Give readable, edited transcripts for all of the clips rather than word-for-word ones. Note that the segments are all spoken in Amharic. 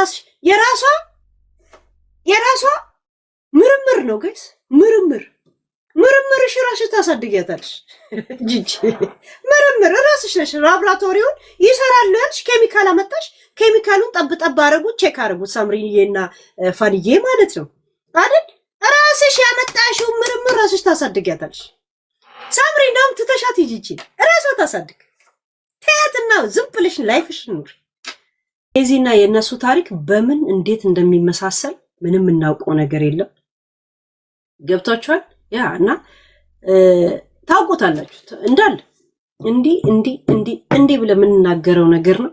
ለራስሽ የራሷ ምርምር ነው ጋይስ ምርምርሽ ራስሽ ታሳድጊያታለሽ ጂጂ ምርምር ራስሽ ነሽ ላብራቶሪውን ይሰራል ያልሽ ኬሚካል አመጣሽ ኬሚካሉን ጠብ አረጉት ቼክ አረጉት ሳምሪዬና ፋንዬ ማለት ነው አይደል ራስሽ ያመጣሽው ምርምር ራስሽ ታሳድጊያታለሽ ሳምሪ እንደውም ትተሻት ጂጂ ራሷ ታሳድግ ተያትና ዝም ብለሽ ላይፍሽ ኑር የዚህና የነሱ ታሪክ በምን እንዴት እንደሚመሳሰል ምንም እናውቀው ነገር የለም ገብታችኋል ያ እና ታውቁታላችሁ እንዳለ እንዲ ብለ የምንናገረው ነገር ነው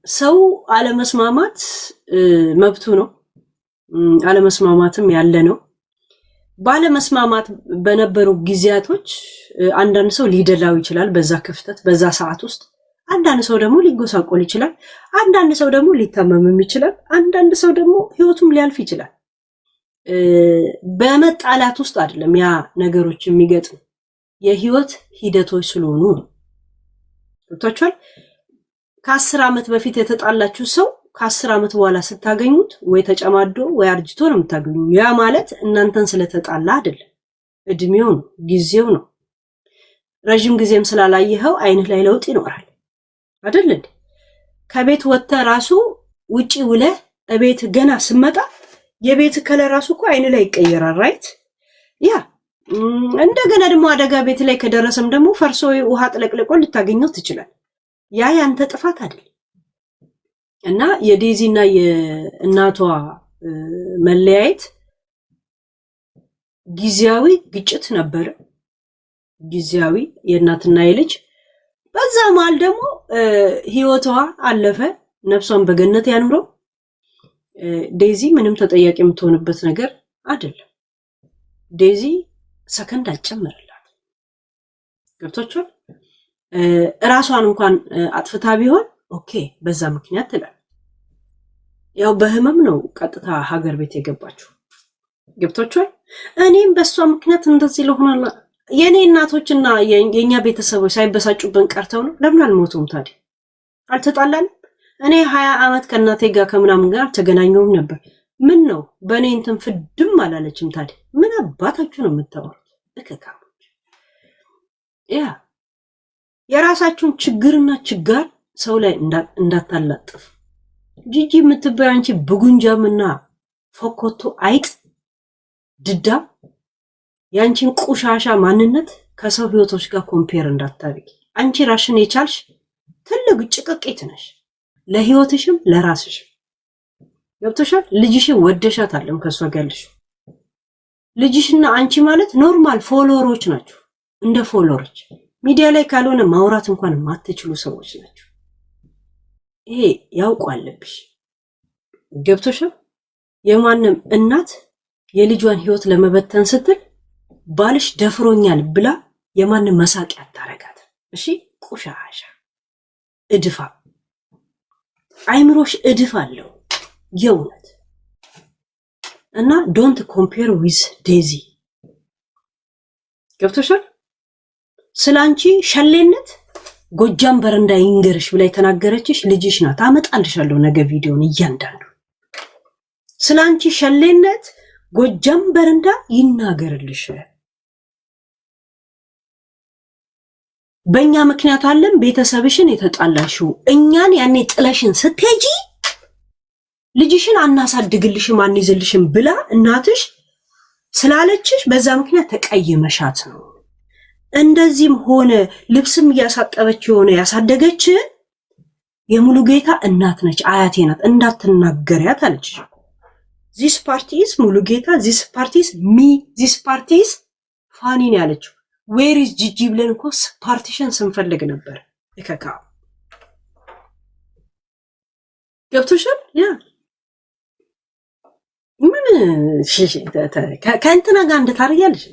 ሰው አለመስማማት መብቱ ነው አለመስማማትም ያለ ነው ባለመስማማት በነበሩ ጊዜያቶች አንዳንድ ሰው ሊደላው ይችላል በዛ ክፍተት በዛ ሰዓት ውስጥ አንዳንድ ሰው ደግሞ ሊጎሳቆል ይችላል አንዳንድ ሰው ደግሞ ሊታመምም ይችላል አንዳንድ ሰው ደግሞ ህይወቱም ሊያልፍ ይችላል በመጣላት ውስጥ አይደለም ያ ነገሮች የሚገጥም የህይወት ሂደቶች ስለሆኑ ተጣጣቻል ከ10 አመት በፊት የተጣላችሁ ሰው ከ10 አመት በኋላ ስታገኙት ወይ ተጨማዶ ወይ አርጅቶ ነው የምታገኙት ያ ማለት እናንተን ስለተጣላ አይደለም እድሜው ነው ጊዜው ነው ረጅም ጊዜም ስላላየኸው አይንህ ላይ ለውጥ ይኖራል አይደል እንዴ ከቤት ወጣ ራሱ ውጪ ውለ እቤት ገና ስመጣ የቤት ከለር ራሱ እኮ አይን ላይ ይቀየራል ራይት ያ እንደገና ደግሞ አደጋ ቤት ላይ ከደረሰም ደግሞ ፈርሶ ውሃ ጥለቅልቆ ልታገኘው ትችላል ያ ያንተ ጥፋት አይደል እና የዴዚና የእናቷ መለያየት ጊዜያዊ ግጭት ነበር ጊዜያዊ የእናትና የልጅ በዛ መሃል ደግሞ ህይወቷ አለፈ ነፍሷን በገነት ያኑረው ዴዚ ምንም ተጠያቂ የምትሆንበት ነገር አይደለም ዴዚ ሰከንድ አጨመረላት ገብቶቻል ራሷን እንኳን አጥፍታ ቢሆን ኦኬ በዛ ምክንያት ትላል ያው በህመም ነው ቀጥታ ሀገር ቤት የገባችው ገብቶቻል እኔም በሷ ምክንያት እንደዚህ ለሆነና የኔ እናቶችና የኛ ቤተሰቦች ሳይበሳጩብን ቀርተው ነው ለምን አልሞቱም ታዲያ አልተጣላን እኔ 20 አመት ከናቴ ጋር ከምናምን ጋር ተገናኘውም ነበር ምን ነው በኔ እንትን ፍድም አላለችም ታዲያ ምን አባታችሁ ነው የምታወሩት እከካሞች ያ የራሳችሁን ችግርና ችጋር ሰው ላይ እንዳታላጥፍ ጂጂ የምትባይ አንቺ ብጉንጃምና ፎኮቶ አይጥ ድዳ ያንቺን ቁሻሻ ማንነት ከሰው ህይወቶች ጋር ኮምፔር እንዳታርጊ አንቺ ራስሽን የቻልሽ ትልቅ ጭቅቄት ነሽ ለህይወትሽም ለራስሽም ገብቶሻል ልጅሽን ወደሻታለም ከሷ ጋርልሽ ልጅሽና አንቺ ማለት ኖርማል ፎሎወሮች ናችሁ እንደ ፎሎወሮች ሚዲያ ላይ ካልሆነ ማውራት እንኳን ማትችሉ ሰዎች ናችሁ ይሄ ያውቃልብሽ ገብቶሻል የማንም እናት የልጇን ህይወት ለመበተን ስትል ባልሽ ደፍሮኛል ብላ የማንም መሳቂያ አታረጋት እሺ ቁሻሻ እድፋ አይምሮሽ እድፍ አለው የውነት እና ዶንት ኮምፔር ዊዝ ዴዚ ገብቶሻል ስላንቺ ሸሌነት ጎጃም በረንዳ ይንገርሽ ብላ የተናገረችሽ ልጅሽ ናት አመጣልሻለሁ ነገ ቪዲዮን እያንዳንዱ ስላንቺ ሸሌነት ጎጃም በረንዳ ይናገርልሽ በእኛ ምክንያት አለን ቤተሰብሽን የተጣላሽው እኛን ያኔ ጥለሽን ስትሄጂ ልጅሽን አናሳድግልሽም አንይዝልሽም ብላ እናትሽ ስላለችሽ በዛ ምክንያት ተቀየመሻት ነው እንደዚህም ሆነ ልብስም ያሳጠበች ሆነ ያሳደገች የሙሉ ጌታ እናት ነች አያቴ ናት እንዳትናገሪያት አለች this party is ሙሉ ጌታ this party is me this party is ፋኒ ነው ያለችው where is ጂጂ ብለን እኮ ፓርቲሽን ስንፈልግ ነበር እከካ ገብቶሻል ያ ምን ከእንትና ጋር እንደታረያለሽ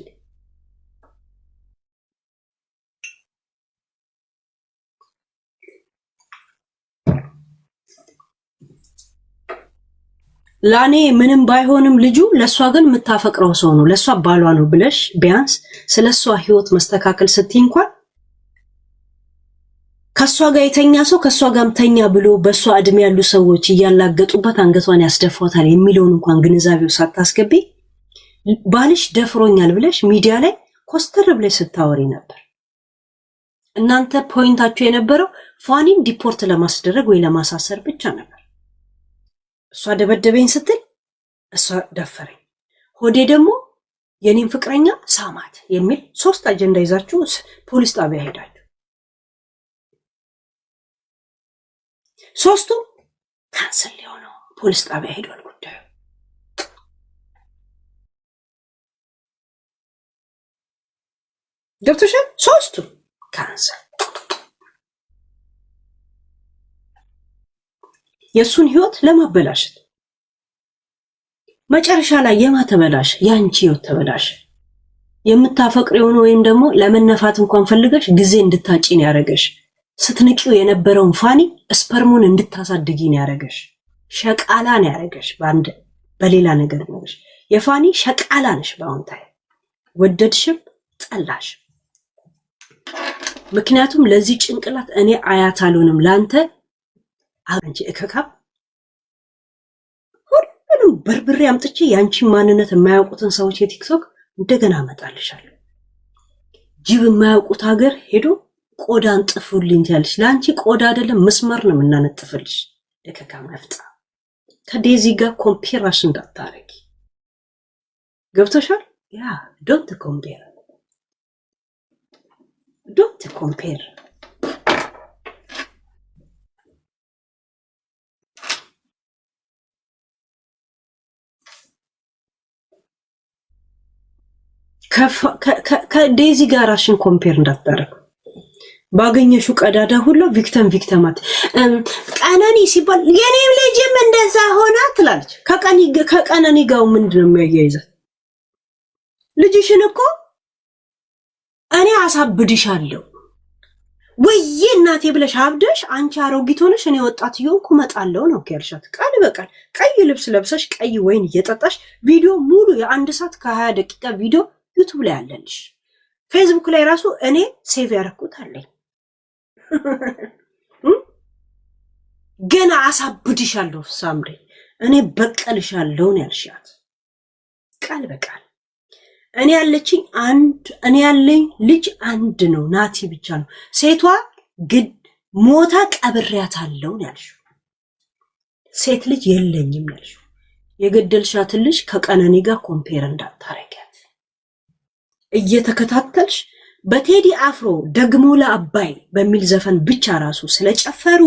ላኔ ምንም ባይሆንም ልጁ ለሷ ግን የምታፈቅረው ሰው ነው ለሷ ባሏ ነው ብለሽ ቢያንስ ስለሷ ህይወት መስተካከል ስትይ እንኳን ከሷ ጋር የተኛ ሰው ከሷ ጋርም ተኛ ብሎ በሷ እድሜ ያሉ ሰዎች እያላገጡበት አንገቷን ያስደፋታል የሚለውን እንኳን ግንዛቤው ሳታስገቢ ባልሽ ደፍሮኛል ብለሽ ሚዲያ ላይ ኮስተር ብለሽ ስታወሪ ነበር። እናንተ ፖይንታችሁ የነበረው ፋኒን ዲፖርት ለማስደረግ ወይ ለማሳሰር ብቻ ነበር። እሷ ደበደበኝ ስትል እሷ ደፈረኝ፣ ሆዴ ደግሞ የኔን ፍቅረኛ ሳማት የሚል 3 አጀንዳ ይዛችሁ ፖሊስ ጣቢያ ሄዳችሁ 3ቱም ካንሰል ሊሆነው ፖሊስ ጣቢያ ሄዷል ጉዳዩ። ገብቶሻል? 3ቱም ካንሰል። የሱን ህይወት ለማበላሸት መጨረሻ ላይ የማተበላሽ ያንቺ ህይወት ተበላሽ። የምታፈቅሪውን ወይም ደግሞ ለመነፋት እንኳን ፈልገሽ ጊዜ እንድታጪን ያረገሽ፣ ስትንቂው የነበረውን ፋኒ ስፐርሙን እንድታሳድጊን ያረገሽ፣ ሸቃላን ያረገሽ። በሌላ ነገር ነውሽ የፋኒ ሸቃላንሽ። በአሁን ታይ ወደድሽም ጠላሽ። ምክንያቱም ለዚህ ጭንቅላት እኔ አያት አልሆንም ላንተ አንቺ እከካብ ሁሉንም በርብሬ አምጥቼ ያንቺን ማንነት የማያውቁትን ሰዎች የቲክቶክ እንደገና አመጣልሻለሁ። ጅብ የማያውቁት ሀገር ሄዶ ቆዳ አንጥፉልኝ ያለሽ ለአንቺ ቆዳ አይደለም መስመር ነው የምናነጥፍልሽ። እከካም ነፍጣ ከዴዚ ጋር ኮምፔራሽ እንዳታረጊ። ገብቶሻል? ያ ዶንት ኮምፔር ዶንት ኮምፔር። ከዴዚ ጋር ራሽን ኮምፔር እንዳታረግ። ባገኘሹ ቀዳዳ ሁሉ ቪክተማት ቀነኒ ሲባል የኔም ልጅም እንደዛ ሆና ትላለች። ከቀነኒ ጋር ምንድነው የሚያያይዛት? ልጅሽን እኮ እኔ አሳብድሻለሁ ወይ እናቴ ብለሽ አብደሽ አንቺ አሮጊት ሆነሽ እኔ ወጣት ይሆንኩ መጣለው ነው ያልሻት። ቃል በቃል ቀይ ልብስ ለብሰሽ ቀይ ወይን እየጠጣሽ ቪዲዮ ሙሉ የ1 ሰዓት ከ20 ደቂቃ ቪዲዮ ዩቲዩብ ላይ አለልሽ። ፌስቡክ ላይ ራሱ እኔ ሴቭ ያረኩት አለኝ። ገና አሳብድሻለሁ ሳምሪ እኔ በቀልሻለሁ ነው ያልሻት ቃል በቃል። እኔ ያለኝ ልጅ አንድ ነው ናቲ ብቻ ነው። ሴቷ ግድ ሞታ ቀብሬያታለሁ ነው ያልሽው። ሴት ልጅ የለኝም ያልሽው። የገደልሻት ልጅ ከቀነኒ ጋር ኮምፔር እንዳታረጊያት እየተከታተልሽ በቴዲ አፍሮ ደግሞ ለአባይ በሚል ዘፈን ብቻ ራሱ ስለጨፈሩ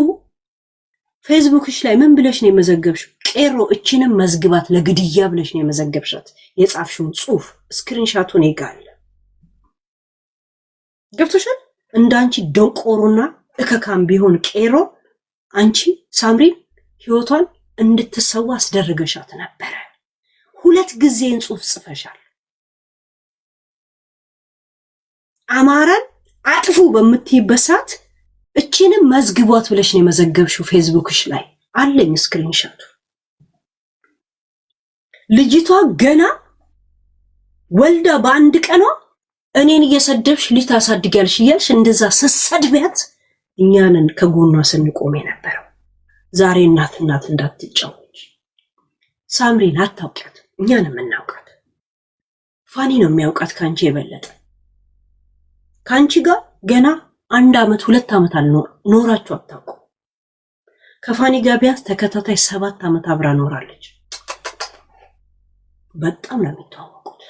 ፌስቡክሽ ላይ ምን ብለሽ ነው የመዘገብሽው? ቄሮ እቺንም መዝግባት ለግድያ ብለሽ ነው የመዘገብሻት። የጻፍሽውን ጽሁፍ ስክሪንሻቱን ይጋል ገብቶሻል? እንዳንቺ ደንቆሮና እከካም ቢሆን ቄሮ አንቺ ሳምሪን ህይወቷን እንድትሰዋ አስደርገሻት ነበረ። 2 ጊዜን ጽሁፍ ጽፈሻል። አማራን አጥፉ በምትይበት ሰዓት እቺንም መዝግቧት ብለሽ ነው የመዘገብሽው። ፌስቡክሽ ላይ አለኝ ስክሪንሻቱ። ልጅቷ ገና ወልዳ በአንድ ቀኗ እኔን እየሰደብሽ ልጅ ታሳድጊያለሽ እያልሽ እንደዛ ስሰድቢያት እኛንን ከጎኗ ስንቆም የነበረው። ዛሬ እናት እንዳትጫወች። ሳምሪን አታውቂያት፣ እኛን የምናውቃት። ፋኒ ነው የሚያውቃት ካንቺ የበለጠ። ካንቺ ጋር ገና 1 ዓመት 2 ዓመት ኖራችሁ አታውቁ። ከፋኒ ጋር ቢያንስ ተከታታይ 7 ዓመት አብራ ኖራለች። በጣም ነው የሚተዋወቁት።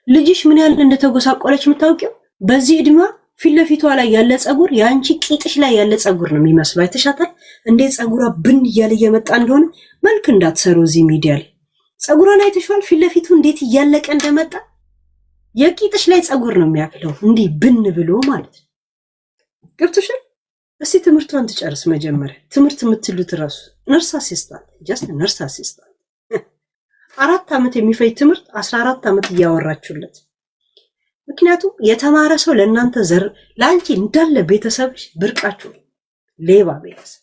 ልጅሽ ምን ያህል እንደተጎሳቆለች የምታውቂው በዚህ እድሜዋ ፊት ለፊቷ ላይ ያለ ጸጉር ያንቺ ቂጥሽ ላይ ያለ ጸጉር ነው የሚመስለው። አይተሻታል እንዴት ጸጉሯ ብን እያለ እየመጣ እንደሆነ? መልክ እንዳትሰሩ እዚህ ሚዲያ ላይ ጸጉሯን አይተሻል? ፊት ለፊቱ እንዴት እያለቀ እንደመጣ የቂጥሽ ላይ ጸጉር ነው የሚያክለው እንዲህ ብን ብሎ ማለት ነው። ገብቶሻል? እስቲ ትምህርቷን ትጨርስ መጀመሪያ። ትምህርት የምትሉት ራሱ ነርስ አሲስታንት ጀስት ነርስ አሲስታንት 4 ዓመት የሚፈጅ ትምህርት 14 ዓመት እያወራችሁለት። ምክንያቱም የተማረ ሰው ለእናንተ ዘር ለአንቺ እንዳለ ቤተሰብሽ ብርቃችሁ ሌባ ቤተሰብ።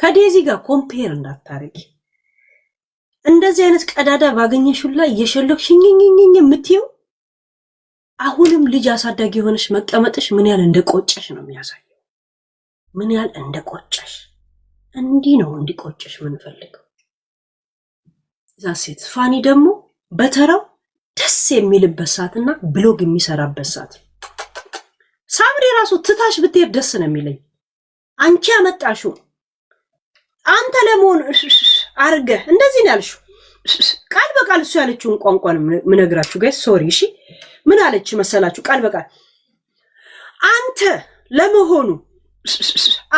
ከዴዚ ጋር ኮምፔር እንዳታረጊ። እንደዚህ አይነት ቀዳዳ ባገኘሽው ላይ እየሸለክሽኝኝኝ የምትይው አሁንም ልጅ አሳዳጊ ሆነሽ መቀመጥሽ ምን ያህል እንደቆጨሽ ነው የሚያሳየው። ምን ያህል እንደቆጨሽ። እንዲህ ነው እንዲቆጨሽ ምንፈልገው። ዛሴት ፋኒ ደግሞ በተራው ደስ የሚልበት ሰዓትና ብሎግ የሚሰራበት ሰዓት። ሳምሪ ራሱ ትታሽ ብትሄድ ደስ ነው የሚለኝ። አንቺ ያመጣሽው አንተ ለመሆን አርገ እንደዚህ ነው ያልሽው። ቃል በቃል እሱ ያለችውን ቋንቋ ነው ምነግራችሁ ጋይስ። ሶሪ እሺ። ምን አለች መሰላችሁ? ቃል በቃል አንተ ለመሆኑ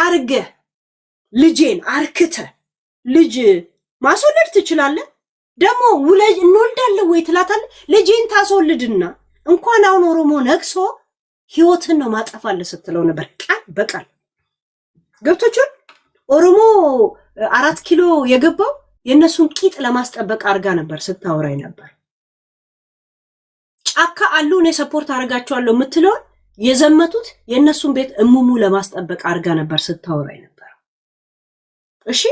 አርገ ልጄን አርክተ ልጅ ማስወለድ ትችላለህ? ደግሞ ውለጅ እንወልዳለን ወይ ትላታለህ? ልጄን ታስወልድና እንኳን አሁን ኦሮሞ ነክሶ ህይወትን ነው ማጠፋለ ስትለው ነበር ቃል በቃል። ገብቶቹን ኦሮሞ 4 ኪሎ የገባው የነሱን ቂጥ ለማስጠበቅ አርጋ ነበር ስታወራይ ነበር። ጫካ አሉ እኔ ሰፖርት አረጋቸዋለሁ የምትለው የዘመቱት የነሱን ቤት እሙሙ ለማስጠበቅ አርጋ ነበር ስታወራይ ነበር። እሺ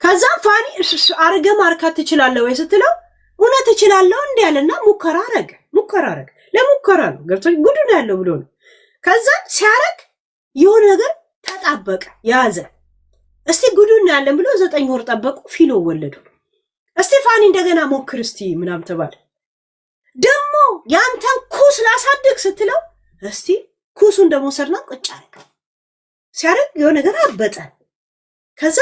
ከዛ ፋኒ አርገ ማርካት ትችላለህ ወይ ስትለው እውነት እችላለሁ እንዴ ያለና ሙከራ አረገ። ለሙከራ ነው ገብቶኝ ጉዱ ነው ያለው ብሎ ነው። ከዛ ሲያረግ የሆነ ነገር ተጣበቀ ያዘ። እስቲ ጉዱን ያለን ብሎ 9 ወር ጠበቁ፣ ፊሎ ወለዱ። እስቲ ፋኒ እንደገና ሞክር እስቲ ምናም ተባለ። ደግሞ ያንተን ኩስ ላሳድግ ስትለው እስቲ ኩሱን ደግሞ ሰርና ቁጭ አረገ። ሲያረግ የሆነ ነገር አበጠ። ከዛ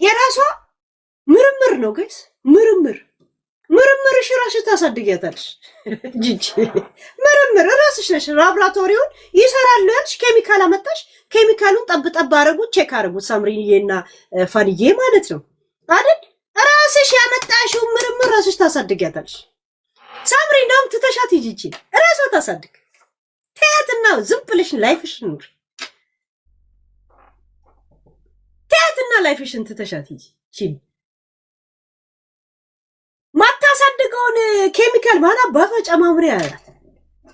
የራሷ ምርምር ነው ጋይስ። ምርምርሽ ራስሽ ታሳድጊያታለሽ። ጂጂ ምርምር ራስሽ ነሽ። ላብራቶሪውን ይሰራሉ ያልሽ ኬሚካል አመጣሽ። ኬሚካሉን ጠብ አረጉት፣ ቼክ አረጉት። ሳምሪዬና ፋኒዬ ማለት ነው አይደል? ራስሽ ያመጣሽው ምርምር ራስሽ ታሳድጊያታለሽ። ሳምሪ እንደውም ትተሻት ጂጂ ራሷ ታሳድግ። ተያትና ዝም ብለሽ ላይፍሽ ኑር። ተያትና ላይፍሽን ትተሻት ጂጂ ማታሳድገውን ኬሚካል ባላ ባቷ ጨማምሪ ያላት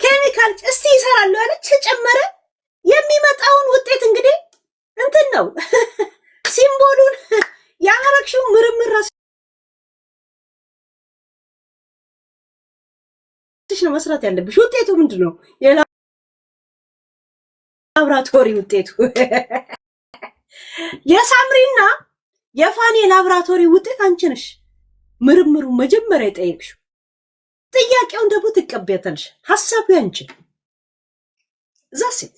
ኬሚካል እስቲ ይሰራሉ ያለች ተጨመረ። የሚመጣውን ውጤት እንግዲህ እንትን ነው ሲምቦሉን ያረክሽው ምርምር ራስሽ ነው መስራት ያለብሽ። ውጤቱ ምንድነው? የላብራቶሪ ውጤቱ የሳምሪና የፋኒ ላብራቶሪ ውጤት አንቺ ነሽ። ምርምሩ መጀመሪያ የጠየቅሽው ጥያቄውን ደግሞ ትቀበያታለሽ። ሐሳቡ ያንቺ ዛሴት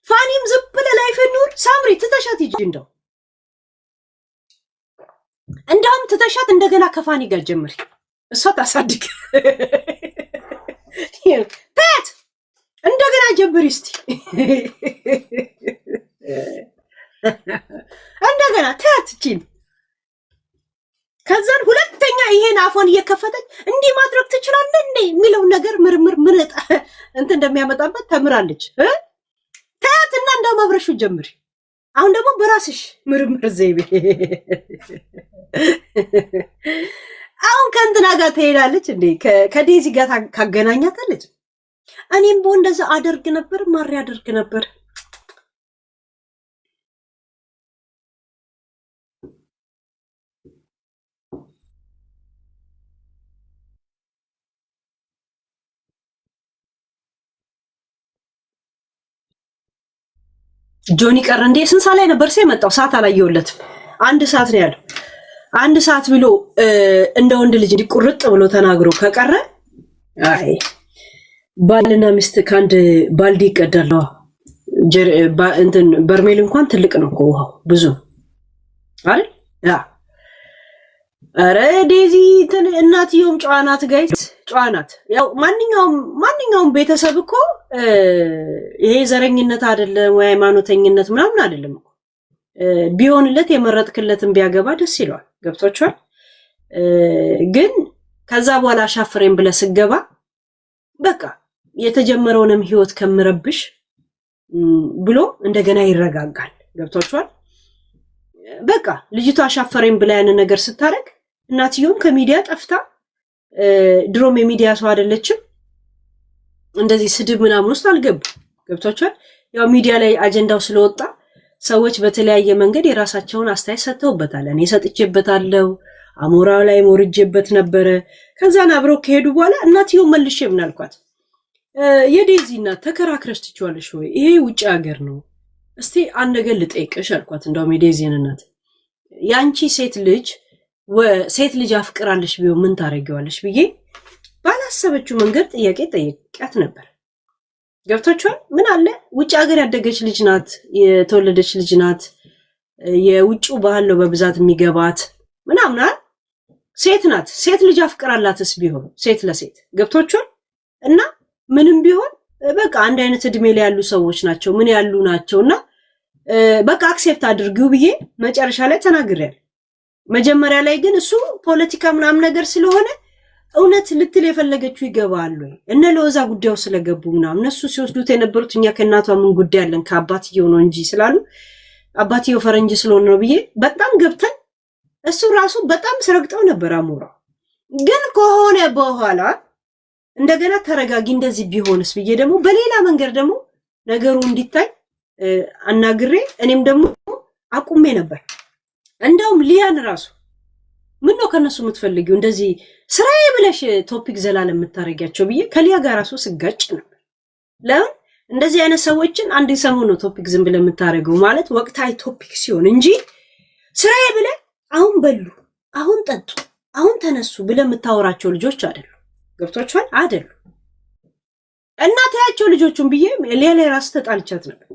ፋኒም ዝም ብለ ላይፍ ኑር። ሳምሪ ትተሻት ይጂ እንደውም ትተሻት እንደገና ከፋኒ ጋር ጀምሪ። እሷ ታሳድግ ታት እንደገና ጀምሪ እስቲ እንደገና ታት ቺን ከዛን ሁለተኛ ይሄን አፎን እየከፈተች እንዲህ ማድረግ ትችላለህ እንዴ የሚለው ነገር ምርምር ምን እንትን እንደሚያመጣበት ተምራለች። ታያትና እንደው ማብረሹ ጀምሪ። አሁን ደግሞ በራስሽ ምርምር ዘይቤ አሁን ከእንትና ጋር ትሄዳለች እንዴ ከዴዚ ጋር ካገናኛታለች። እኔም ቦ እንደዛ አደርግ ነበር ማሪ አደርግ ነበር። ጆኒ ቀረ እንዴ? ስንት ሰዓት ላይ ነበር የመጣው? ሰዓት አላየሁለትም። 1 ሰዓት ነው ያለው። 1 ሰዓት ብሎ እንደ ወንድ ልጅ እንዲቁርጥ ብሎ ተናግሮ ከቀረ አይ ባልና ሚስት ከአንድ ባልዲ ይቀዳል። እንትን በርሜል እንኳን ትልቅ ነው እኮ ውሃው ብዙ አይደል? ያ አረ ዴዚ እናትየውም ጨዋናት ጋይስ ጨዋናት። ያው ማንኛውም ቤተሰብ እኮ ይሄ ዘረኝነት አይደለም ወይ ሃይማኖተኝነት ምናምን አይደለም እኮ ቢሆንለት የመረጥክለትን ቢያገባ ደስ ይለዋል። ገብቶቻል። ግን ከዛ በኋላ አሻፍሬን ብለህ ስገባ በቃ የተጀመረውንም ህይወት ከምረብሽ ብሎ እንደገና ይረጋጋል። ገብቶቻል። በቃ ልጅቷ አሻፈሬን ብላ ያን ነገር ስታረግ እናትየውም ከሚዲያ ጠፍታ ድሮም የሚዲያ ሰው አይደለችም። እንደዚህ ስድብ ምናምን ውስጥ አልገቡ። ገብቶቻል። ያው ሚዲያ ላይ አጀንዳው ስለወጣ ሰዎች በተለያየ መንገድ የራሳቸውን አስተያየት ሰጥተውበታል። እኔ ሰጥቼበታለሁ፣ አሞራው ላይ ሞርጄበት ነበረ። ከዛን አብረው ከሄዱ በኋላ እናትየው መልሼ ምን አልኳት፣ የዴዚ እናት ተከራክረሽ ትችዋለሽ ወይ? ይሄ ውጭ ሀገር ነው። እስቲ አንድ ነገር ልጠይቅሽ አልኳት። እንደውም የዴዚን እናት ያንቺ ሴት ልጅ አፍቅራለሽ ቢሆን ምን ታረጊዋለሽ ብዬ ባላሰበችው መንገድ ጥያቄ ጠይቂያት ነበር። ገብታችኋል? ምን አለ ውጭ ሀገር ያደገች ልጅ ናት፣ የተወለደች ልጅ ናት። የውጭው ባህል ነው በብዛት የሚገባት ምናምን። ሴት ናት። ሴት ልጅ አፍቅራላትስ ቢሆን ሴት ለሴት ገብታችኋል? እና ምንም ቢሆን በቃ አንድ አይነት እድሜ ላይ ያሉ ሰዎች ናቸው፣ ምን ያሉ ናቸውና በቃ አክሴፕት አድርጊው ብዬ መጨረሻ ላይ ተናግሬያለሁ። መጀመሪያ ላይ ግን እሱ ፖለቲካ ምናምን ነገር ስለሆነ እውነት ልትል የፈለገችው ይገባሉ እነ ለወዛ ጉዳዩ ስለገቡ ምናምን እነሱ ሲወስዱት የነበሩት እኛ ከእናቷ ምን ጉዳይ አለን ከአባትየው ነው እንጂ ስላሉ አባትየው ፈረንጅ ስለሆነ ነው ብዬ በጣም ገብተን እሱ ራሱ በጣም ስረግጠው ነበር። አሞራው ግን ከሆነ በኋላ እንደገና ተረጋጊ እንደዚህ ቢሆንስ ብዬ ደግሞ በሌላ መንገድ ደግሞ ነገሩ እንዲታይ አናግሬ እኔም ደግሞ አቁሜ ነበር። እንደውም ሊያን ራሱ ምን ነው ከነሱ የምትፈልጊው እንደዚህ ስራዬ ብለሽ ቶፒክ ዘላለም የምታረጊያቸው ብዬ ከሊያ ጋር ራሱ ስጋጭ ነበር። ለምን እንደዚህ አይነት ሰዎችን አንድ ሰሞን ነው ቶፒክ ዝም ብለ የምታረገው ማለት ወቅታዊ ቶፒክ ሲሆን እንጂ ስራዬ ብለ አሁን በሉ አሁን ጠጡ አሁን ተነሱ ብለ የምታወራቸው ልጆች አይደሉ። ገብቷችኋል? አይደሉ። እናታቸው ልጆቹን ብዬ ሌላ ራስ ተጣልቻት ነበር።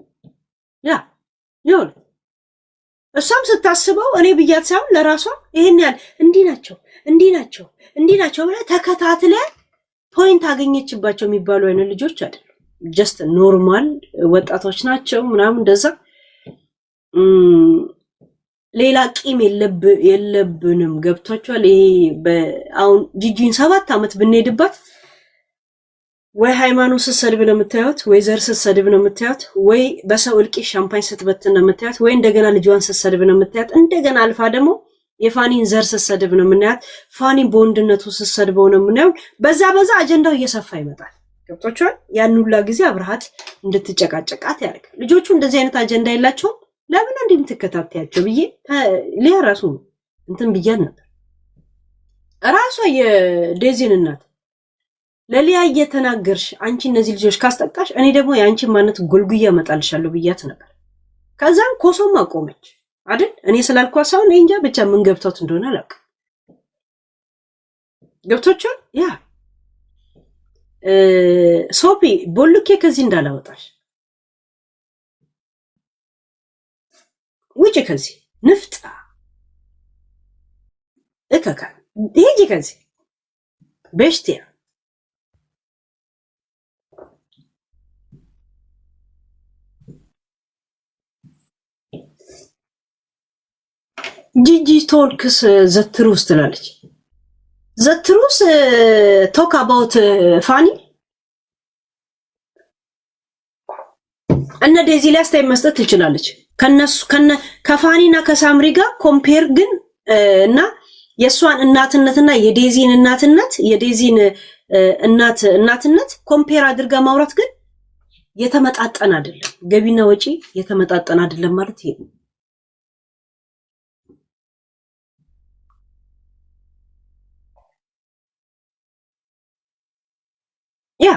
ይሁን እሷም ስታስበው እኔ ብያት ሳይሆን ለራሷ ይሄን ያህል እንዲህ ናቸው ብለ ተከታትለ ፖይንት አገኘችባቸው የሚባሉ አይነት ልጆች አይደሉ። ጀስት ኖርማል ወጣቶች ናቸው ምናምን እንደዛ። ሌላ ቂም የለብንም። ገብቷችኋል? ይሄ አሁን ጂጂን 7 ዓመት ብንሄድባት ወይ ሃይማኖት ስትሰድብ ነው የምታዩት፣ ወይ ዘር ስትሰድብ ነው የምታዩት፣ ወይ በሰው እልቂት ሻምፓኝ ስትበትን ነው የምታዩት፣ ወይ እንደገና ልጇን ስትሰድብ ነው የምታዩት። እንደገና አልፋ ደግሞ የፋኒን ዘር ስትሰድብ ነው የምናያት። ፋኒን በወንድነቱ ስትሰድበው ነው የምናየው። በዛ አጀንዳው እየሰፋ ይመጣል። ገብቷችኋል? ያን ሁላ ጊዜ አብርሃት እንድትጨቃጨቃት ያደርጋል። ልጆቹ እንደዚህ አይነት አጀንዳ የላቸውም። ለምን እንደምትከታተያቸው ብዬ ሊያ ራሱ እንትን ብያን ነበር። ራሷ የዴዚን እናት ለሊያ እየተናገርሽ አንቺ እነዚህ ልጆች ካስጠቃሽ እኔ ደግሞ የአንቺ ማነት ጎልጉያ መጣልሻለሁ ብያት ነበር። ከዛም ኮሶም አቆመች አይደል? እኔ ስላልኳት ሳይሆን እንጃ ብቻ ምን ገብቷት እንደሆነ አላውቅም። ገብቶቻል? ያ ሶፊ ቦልኬ ከዚህ እንዳላወጣሽ ውጪ ከዚህ ንፍጣ እከካ ሂጂ ከዚህ በሽቲያ ጂጂ ቶልክስ ዘትሩስ ትላለች። ዘትሩስ ቶክ አባውት ፋኒ እነ ዴዚ ላይ አስተያየት መስጠት ትችላለች። ከፋኒና ከሳምሪ ጋር ኮምፔር ግን እና የሷን እናትነትና የዴዚን እናትነት እናትነት ኮምፔር አድርጋ ማውራት ግን የተመጣጠነ አይደለም። ገቢና ወጪ የተመጣጠነ አይደለም ማለት ይሄ ነው። ያ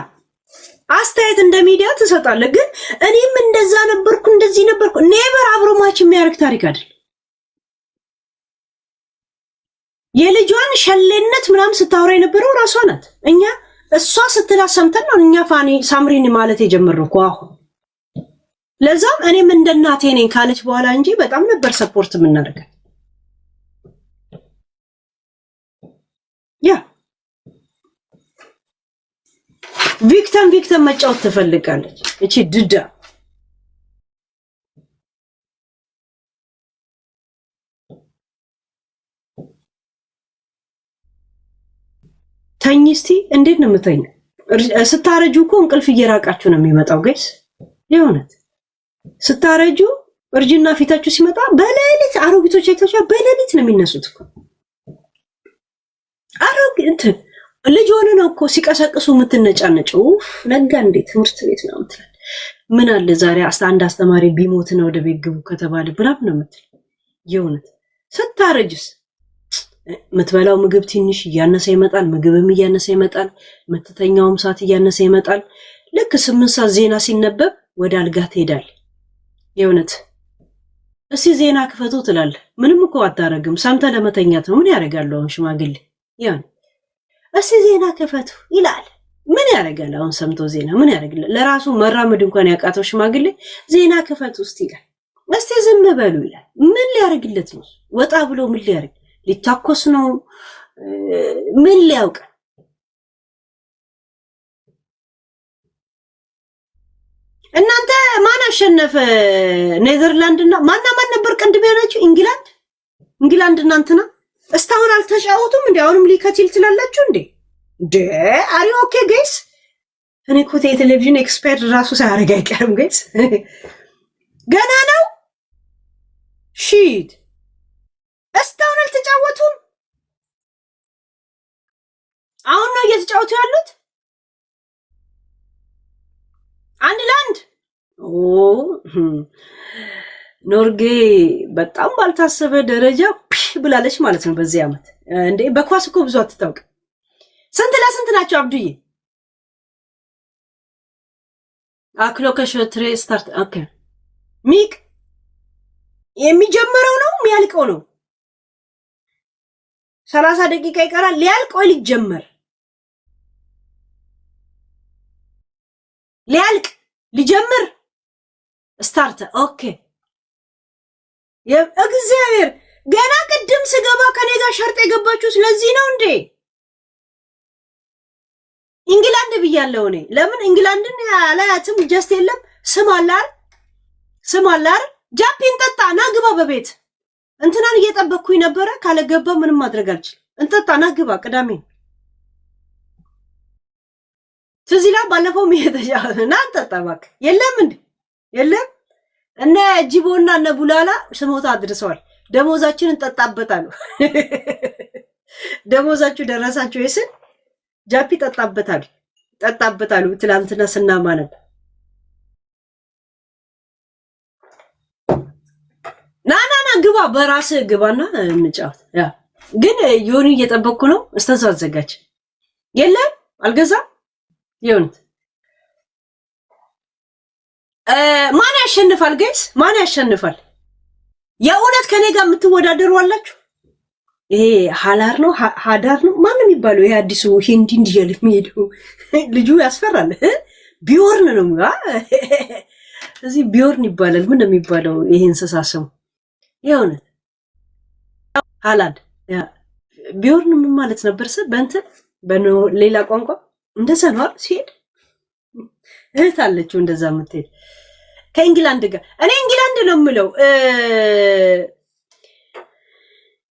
አስተያየት እንደ ሚዲያ ትሰጣለህ፣ ግን እኔም እንደዛ ነበርኩ እንደዚህ ነበርኩ ኔቨር አብሮ ማች የሚያደርግ ታሪክ አይደል። የልጇን ሸሌነት ምናምን ስታወራ የነበረው ራሷ ናት። እሷ ስትላት ሰምተን ነው እኛ ሳምሪን ማለት የጀመረው እኮ አሁን። ለዛም እኔም እንደ እናቴ ነኝ ካለች በኋላ እንጂ በጣም ነበር ሰፖርት የምናደርገው። ያ ቪክተም መጫወት ትፈልጋለች እቺ ድዳ። ተኝ እስቲ። እንዴት ነው የምተኛው? ስታረጁ እኮ እንቅልፍ እየራቃችሁ ነው የሚመጣው ጋይስ። የእውነት ስታረጁ እርጅና ፊታችሁ ሲመጣ በሌሊት አሮጊቶች አይታችሁ በሌሊት ነው የሚነሱት እኮ አሮጊት ልጅ ሆነ ነው እኮ ሲቀሰቅሱ የምትነጫነጨው። ነጋ እንዴ ትምህርት ቤት ነው የምትል ምን አለ ዛሬ አንድ አስተማሪ ቢሞት ነው ወደ ቤት ግቡ ከተባለ ብራብ ነው የምትል። የእውነት ስታረጅስ የምትበላው ምግብ ትንሽ እያነሰ ይመጣል፣ ምግብም እያነሰ ይመጣል፣ የምትተኛውም ሰዓት እያነሰ ይመጣል። ልክ 8 ሰዓት ዜና ሲነበብ ወደ አልጋ ትሄዳል። የእውነት እስቲ ዜና ክፈቱ ትላለህ። ምንም እኮ አታረግም፣ ሰምተህ ለመተኛት ነው። ምን ያደርጋል አሁን ሽማግሌ? ያን እስቲ ዜና ክፈቱ ይላል። ምን ያደርጋል አሁን ሰምቶ ዜና? ምን ያደርጋል? ለራሱ መራመድ እንኳን ያቃተው ሽማግሌ ዜና ክፈቱ ውስጥ ይላል። እስቲ ዝም በሉ ይላል። ምን ሊያደርግለት ነው? ወጣ ብሎ ምን ሊያደርግ? ሊታኮስ ነው? ምን ሊያውቅ? እናንተ ማን አሸነፈ? ኔዘርላንድና ማን ነበር ቅድም ያላችሁ? ኢንግላንድ እናንተና እስካሁን አልተጫወቱም እንዴ? አሁንም ሊከቲል ትላላችሁ እንዴ? አሪ ኦኬ ጋይስ? እኔ እኮ የቴሌቪዥን ኤክስፐርት ራሱ ሳያደርግ አይቀርም ጋይስ። ገና ነው። ሺት እስካሁን አልተጫወቱም። አሁን ነው እየተጫወቱ ያሉት 1-1። ኖርጌ በጣም ባልታሰበ ደረጃ ብላለች ማለት ነው በዚህ ዓመት። እንዴ በኳስ እኮ ብዙ አትታውቅ። ስንት ለስንት ናቸው አብዱዬ? አክሎ ከሾትሬ ስታርት ኦኬ። ሚቅ የሚጀምረው ነው የሚያልቀው ነው? 30 ደቂቃ ይቀራል ሊያልቅ ወይ ሊጀመር? ሊያልቅ ሊጀምር ስታርት ኦኬ። እግዚአብሔር ገና ቅድም ስገባ ከኔ ጋር ሸርጥ የገባችሁ ስለዚህ ነው እንዴ? ኢንግላንድ ብያለሁ እኔ። ለምን ኢንግላንድን አላያትም? ጀስት የለም ስም አላር ጃፒን ጠጣ ና ግባ በቤት እንትናን እየጠበቅኩኝ ነበረ። ካለገባ ምንም ማድረግ አልችልም። እንጠጣ ና ግባ ቅዳሜ ትዚላ ባለፈው ና እንጠጣ እባክህ። የለም እንዴ የለም። እነ ጂቦና እነ ቡላላ ስሞታ አድርሰዋል። ደሞዛችንን እንጠጣበታሉ። ደሞዛችሁ ደረሳችሁ ይስን ጃፒ ጠጣበታሉ። ትላንትና ስናማ ነበር። ና ግባ በራስህ ግባና እንጫወት። ያ ግን ዮኒ እየጠበቅኩ ነው። እስተንሳ አዘጋጅ። የለም አልገዛም። የእውነት ማን ያሸንፋል ጋይስ? ማን ያሸንፋል? የእውነት ከኔ ጋር የምትወዳደሩ አላችሁ? ይሄ ሃላር ነው ሃዳር ነው ማን ነው የሚባለው? ይሄ አዲሱ ሂንዲ እንዲያል የሚሄደው ልጁ ያስፈራል። ቢዮርን ነው እዚህ ቢዮርን ይባላል። ምን ነው የሚባለው? ይሄ እንስሳ ስሙ የእውነት ሃላድ ያ ቢዮርን ምን ማለት ነበር? በእንትን በሌላ ቋንቋ እንደዛ ነው ሲሄድ እህት አለችው እንደዛ የምትሄድ ከእንግላንድ ጋር። እኔ እንግላንድ ነው የምለው።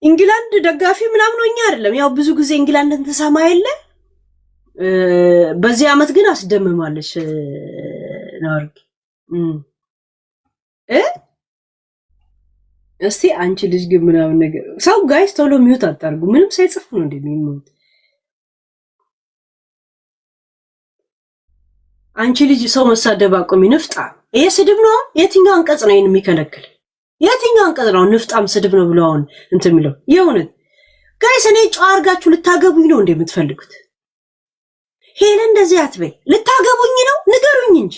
እንግላንድ ደጋፊ ምናምን ሆኜ አይደለም። ያው ብዙ ጊዜ እንግላንድን ተሰማ የለ። በዚህ ዓመት ግን አስደምማለች ናርክ እስቲ አንቺ ልጅ ግን ምናምን ነገር ሰው ጋይስ ቶሎ ሚውት አታርጉ። ምንም ሳይጽፍ ነው እንደሚሞት። አንቺ ልጅ ሰው መሳደብ አቁሚ። ንፍጣ ይሄ ስድብ ነው። የትኛው አንቀጽ ነው የሚከለክል? የትኛው አንቀጽ ነው ንፍጣም ስድብ ነው ብሎ አሁን እንትን የሚለው? የእውነት ጋይስ እኔ ጨዋ አርጋችሁ ልታገቡኝ ነው እንደምትፈልጉት? ሄለን እንደዚህ አትበይ። ልታገቡኝ ነው ንገሩኝ እንጂ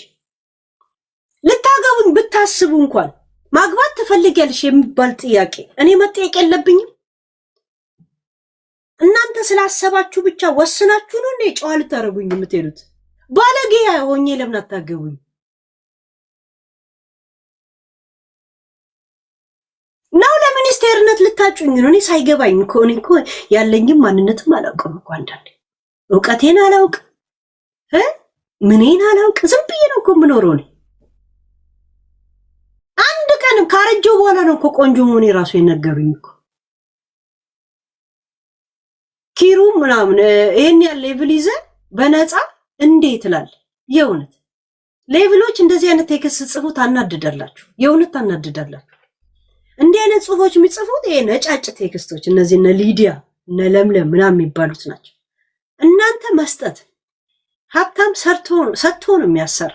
ልታገቡኝ ብታስቡ እንኳን ማግባት ትፈልጊያለሽ የሚባል ጥያቄ እኔ መጠየቅ የለብኝም። እናንተ ስላሰባችሁ ብቻ ወስናችሁ ነው እንዴ ጨዋ ልታረጉኝ የምትሄዱት? ባለጌ ሆኜ ለምን አታገቡኝ? ነው ለሚኒስቴርነት ልታጩኝ ነው? እኔ ሳይገባኝ እኮ እኔ እኮ ያለኝም ማንነትም አላውቅም እኮ አንዳንዴ እውቀቴን አላውቅ ምኔን አላውቅ። ዝም ብዬ ነው እኮ የምኖረው እኔ። አንድ ቀን ካረጀው በኋላ ነው እኮ ቆንጆ መሆኔ ራሱ የነገሩኝ እኮ ኪሩ ምናምን ይሄን ያለ ሌቭል ይዘህ በነፃ እንዴት ትላል? የእውነት ሌቭሎች እንደዚህ አይነት ቴክስት ጽፉ ታናድዳላችሁ። የእውነት ታናድዳላችሁ። እንዲህ አይነት ጽሁፎች የሚጽፉት ይሄ ነጫጭ ቴክስቶች እነዚህ እነ ሊዲያ እነ ለምለም ምናምን የሚባሉት ናቸው። እናንተ መስጠት ሀብታም ሰጥቶ ነው የሚያሰራ።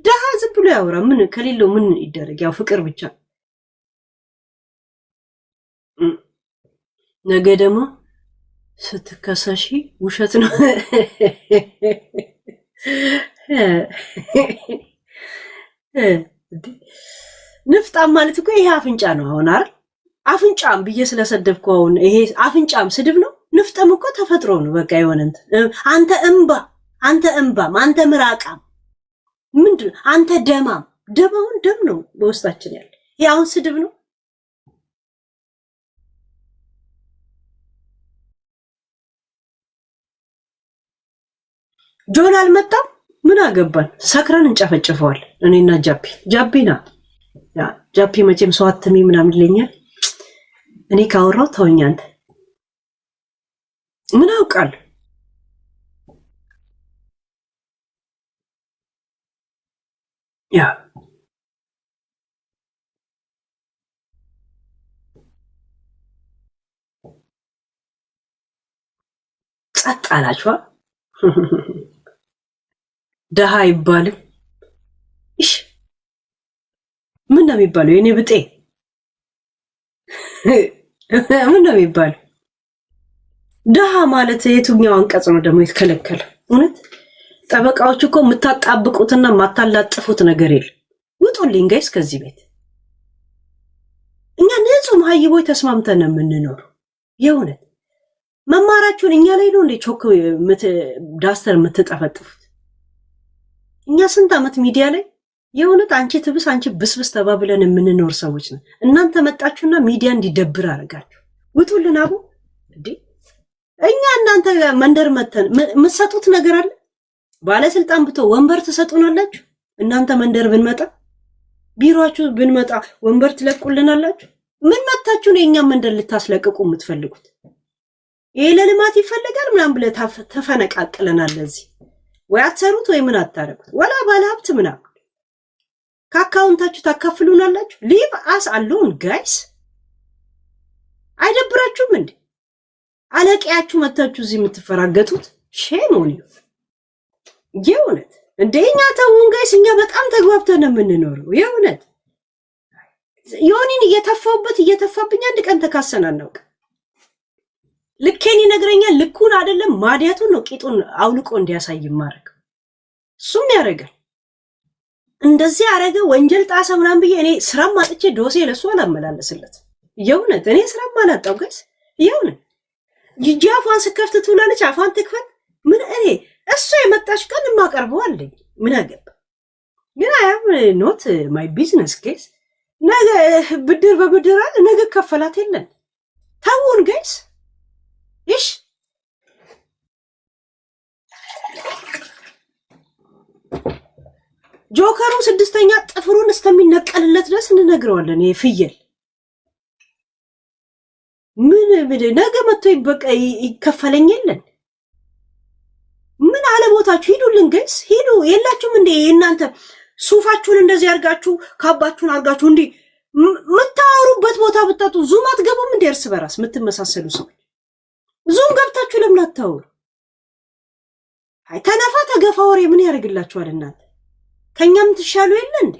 ደሃ ዝም ብሎ ያወራ። ምን ከሌለው ምን ይደረግ? ያው ፍቅር ብቻ። ነገ ደግሞ ስትከሰሺ ውሸት ነው። ንፍጣም ማለት እኮ ይሄ አፍንጫ ነው። አሁን አይደል አፍንጫም ብዬ ስለሰደብኩ አሁን ይሄ አፍንጫም ስድብ ነው። ንፍጥም እኮ ተፈጥሮ ነው። በቃ የሆነ አንተ እንባም፣ አንተ ምራቃም፣ ምንድን አንተ ደማም። ደማውን ደም ነው በውስጣችን ያለ። ይሄ አሁን ስድብ ነው። ጆን አልመጣም። ምን አገባን? ሰክረን እንጨፈጭፈዋል። እኔና ጃፒና ጃፒ መቼም ሰው አትሚ ምናምን ይለኛል። እኔ ካወራው ተወኝ አንተ። ምን አውቃለሁ? ያ ጸጥ አላችኋ? ደሃ አይባልም። እሺ ምን ነው የሚባለው? የኔ ብጤ ምን ነው የሚባለው? ደሃ ማለት የትኛው አንቀጽ ነው ደግሞ የተከለከለ? እውነት ጠበቃዎች እኮ የምታጣብቁትና የማታላጥፉት ነገር የለም። ውጡልኝ ጋይስ ከዚህ ቤት። እኛ ንጹህ መሀይቦች ተስማምተን ነው የምንኖረው። የእውነት መማራችሁን እኛ ላይ ነው እንዴ ቾክ ዳስተር የምትጠፈጥፉት? እኛ ስንት ዓመት ሚዲያ ላይ የእውነት አንቺ ትብስ አንቺ ብስብስ ተባብለን የምንኖር ሰዎች ነው። እናንተ መጣችሁና ሚዲያ እንዲደብር አደረጋችሁ። ውጡልን አቡ እንዴ! እኛ እናንተ መንደር መተን የምትሰጡት ነገር አለ? ባለስልጣን ብቶ ወንበር ትሰጡናላችሁ? እናንተ መንደር ብንመጣ ቢሮአችሁ ብንመጣ ወንበር ትለቁልናላችሁ? ምን መታችሁ ነው የእኛም መንደር ልታስለቅቁ የምትፈልጉት? ይሄ ለልማት ይፈልጋል ምናምን ብለህ ተፈነቃቅለናል። እዚህ ወይ አትሰሩት ወይ ምን አታረጉት። ወላ ባለሀብት ምናምን ከአካውንታችሁ ታካፍሉናላችሁ። ሊቭ አስ አሎን ጋይስ። አይደብራችሁም እንዴ? አለቂያችሁ መታችሁ እዚህ የምትፈራገጡት ሼም ኦን ዩ። የእውነት እንደኛ ተውን ጋይስ። እኛ በጣም ተግባብተን ነው የምንኖረው። የእውነት ዮኒን እየተፋብኝ አንድ ቀን ተካሰን አናውቅ። ልኬን ይነግረኛል። ልኩን አይደለም ማዲያቱን ነው ቂጡን አውልቆ እንዲያሳይ ማረግ። እሱም ያደርጋል። እንደዚህ አረገ ወንጀል ጣሰ ምናምን ብዬ እኔ ስራም አጥቼ ዶሴ ለሱ አላመላለስለት። የእውነት እኔ ስራም አላጣው ጋይስ። የእውነት ጂጂ አፏን ስከፍት ትውላለች። አፏን ትክፈት። ምን እኔ እሱ የመጣች ቀን የማቀርበው አለኝ። ምን አገባ ግን አያም ኖት ማይ ቢዝነስ ኬስ። ነገ ብድር በብድር አለ ነገ ከፈላት የለን። ታውን ጋይስ እሺ ጆከሩ ስድስተኛ ጥፍሩን እስከሚነቀልለት ድረስ እንነግረዋለን። ይሄ ፍየል ምን ነገ መጥቶ ይበቃ ይከፈለኝ የለን። ምን አለ ቦታችሁ ሂዱልን ጋይስ ሂዱ። የላችሁም እንዴ እናንተ ሱፋችሁን እንደዚህ አርጋችሁ ካባችሁን አርጋችሁ እንዴ የምታወሩበት ቦታ ብታጡ ዙም አትገቡም እንዴ? እርስ በራስ የምትመሳሰሉ ሰዎች ዙም ገብታችሁ ለምን አታወሩ? አይ ተነፋ ተገፋ ወሬ ምን ያደርግላችኋል? እናንተ ከኛም ትሻሉ የለ እንዴ?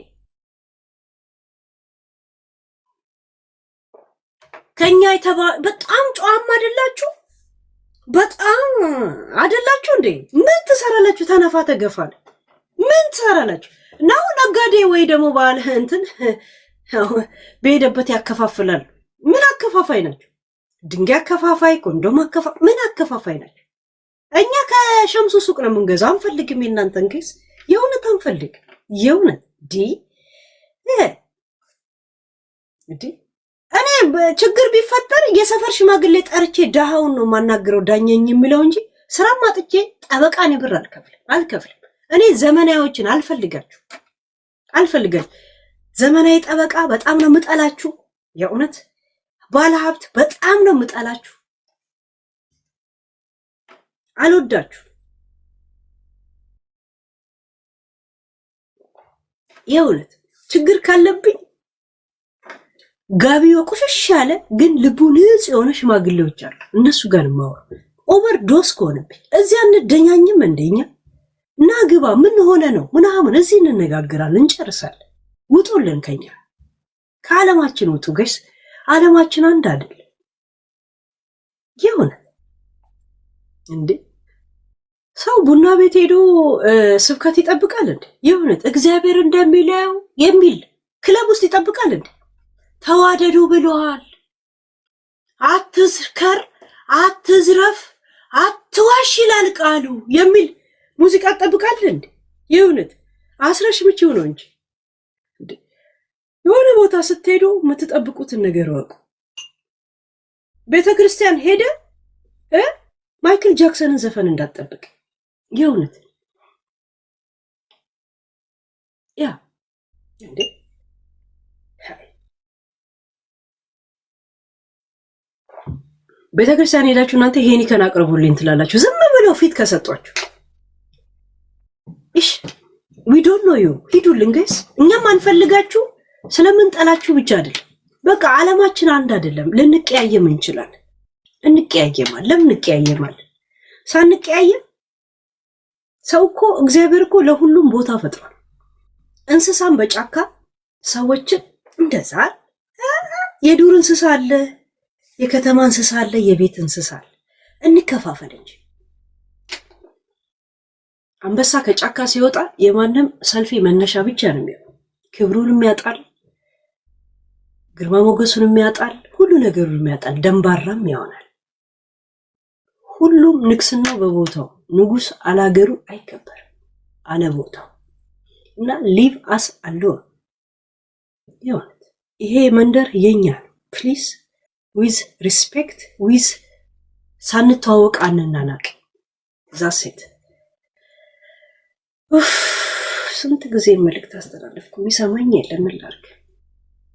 ከኛ በጣም ጨዋማ አይደላችሁ? በጣም አይደላችሁ እንዴ? ምን ትሰራላችሁ? ተነፋ ተገፋል ምን ትሰራላችሁ? ነው ነጋዴ ወይ ደግሞ ባለ እንትን በሄደበት ያከፋፍላል። ምን አከፋፋይ ናችሁ? ድንጋይ አከፋፋይ፣ ኮንዶም አከፋፋይ፣ ምን አከፋፋይ ናችሁ? እኛ ከሸምሱ ሱቅ ነው የምንገዛው። አንፈልግም የእናንተን ኬስ። የእውነት አንፈልግ። የእውነት እኔ ችግር ቢፈጠር የሰፈር ሽማግሌ ጠርቼ ድሃውን ነው የማናግረው ዳኘኝ የሚለው እንጂ ስራም አጥቼ ጠበቃን ብር አልከፍልም። እኔ ዘመናዊዎችን አልፈልጋችሁ። ዘመናዊ ጠበቃ በጣም ነው የምጠላችሁ። የእውነት ባለሀብት በጣም ነው የምጠላችሁ። አልወዳችሁ። የእውነት ችግር ካለብኝ ጋቢው ቁሽሽ ያለ ግን ልቡ ንጹህ የሆነ ሽማግሌዎች አሉ። እነሱ ጋር ማወራ ኦቨር ዶስ ከሆነብኝ እዚያ እንደኛኝም እንደኛ ናግባ ምን ሆነ ነው ምናምን እዚህ እንነጋገራለን፣ እንጨርሳለን። ውጡልን ከኛ ከዓለማችን ውጡ ጋይስ። ዓለማችን አንድ አይደለም። የሆነ እንዴ ሰው ቡና ቤት ሄዶ ስብከት ይጠብቃል እንዴ? የእውነት እግዚአብሔር እንደሚለው የሚል ክለብ ውስጥ ይጠብቃል እንዴ? ተዋደዱ ብለዋል። አትስከር፣ አትዝረፍ፣ አትዋሽ ይላል ቃሉ የሚል ሙዚቃ ይጠብቃል እንዴ? የእውነት አስረሽ ምቺው ነው እንጂ የሆነ ቦታ ስትሄዱ የምትጠብቁትን ነገር ወቁ። ቤተክርስቲያን ሄደ ማይክል ጃክሰንን ዘፈን እንዳትጠብቅ። የእውነት ያ እንዴ ቤተክርስቲያን ሄዳችሁ እናንተ ሄኒከን አቅርቡልኝ ትላላችሁ ዝም ብለው ፊት ከሰጧችሁ። እሺ we don't know you ሂዱልን ጋይስ። እኛም አንፈልጋችሁ ስለምንጠላችሁ ብቻ አይደለም። በቃ ዓለማችን አንድ አይደለም። ልንቀያየም እንችላለን። እንቀያየማለን። ለምን እንቀያየማለን? ሳንቀያየም ሰው እኮ እግዚአብሔር እኮ ለሁሉም ቦታ ፈጥሯል። እንስሳን በጫካ ሰዎችን እንደዛ የዱር እንስሳ አለ፣ የከተማ እንስሳ አለ፣ የቤት እንስሳ አለ። እንከፋፈል እንጂ አንበሳ ከጫካ ሲወጣ የማንም ሰልፊ መነሻ ብቻ ነው የሚሆነው። ክብሩንም ያጣል፣ ግርማ ሞገሱንም ያጣል፣ ሁሉ ነገሩንም ያጣል፣ ደንባራም ይሆናል። ሁሉም ንግስናው በቦታው ንጉስ አላገሩ አይከበርም አለ ቦታው እና ሊቭ አስ አሎን ይሆናል። ይሄ መንደር የኛ ነው። ፕሊዝ ዊዝ ሪስፔክት ዊዝ ሳንተዋወቅ አንናናቅ። ዛሴት ስንት ጊዜ መልእክት አስተላለፍኩ፣ የሚሰማኝ የለም። ምን ላድርግ?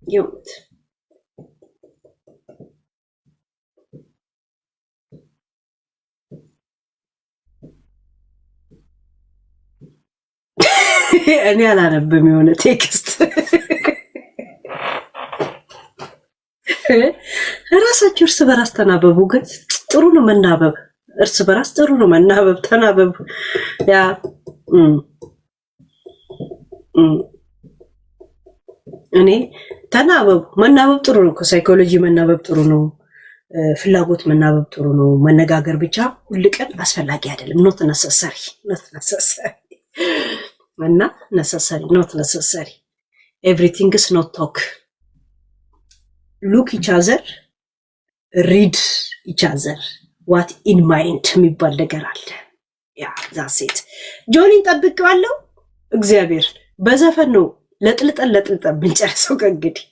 የእውነት እኔ አላነብም የሆነ ቴክስት ራሳችሁ እርስ በራስ ተናበቡ። ግን ጥሩ ነው መናበብ፣ እርስ በራስ ጥሩ ነው መናበብ። ተናበቡ። ያ እኔ ተናበቡ። መናበብ ጥሩ ነው። ከሳይኮሎጂ መናበብ ጥሩ ነው። ፍላጎት መናበብ ጥሩ ነው። መነጋገር ብቻ ሁሉ ቀን አስፈላጊ አይደለም። ኖት ነሰሰሪ እና ነሰሰሪ ኖት ነሰሰሪ ኤቭሪቲንግ ኢዝ ኖት ቶክ ሉክ ኢች አዘር ሪድ ኢች አዘር ዋት ኢን ማይንድ የሚባል ነገር አለ። ያ ዛሴት ጆኒን ጠብቀዋለሁ። እግዚአብሔር በዘፈን ነው ለጥልጠን ብንጨርሰው ከእንግዲህ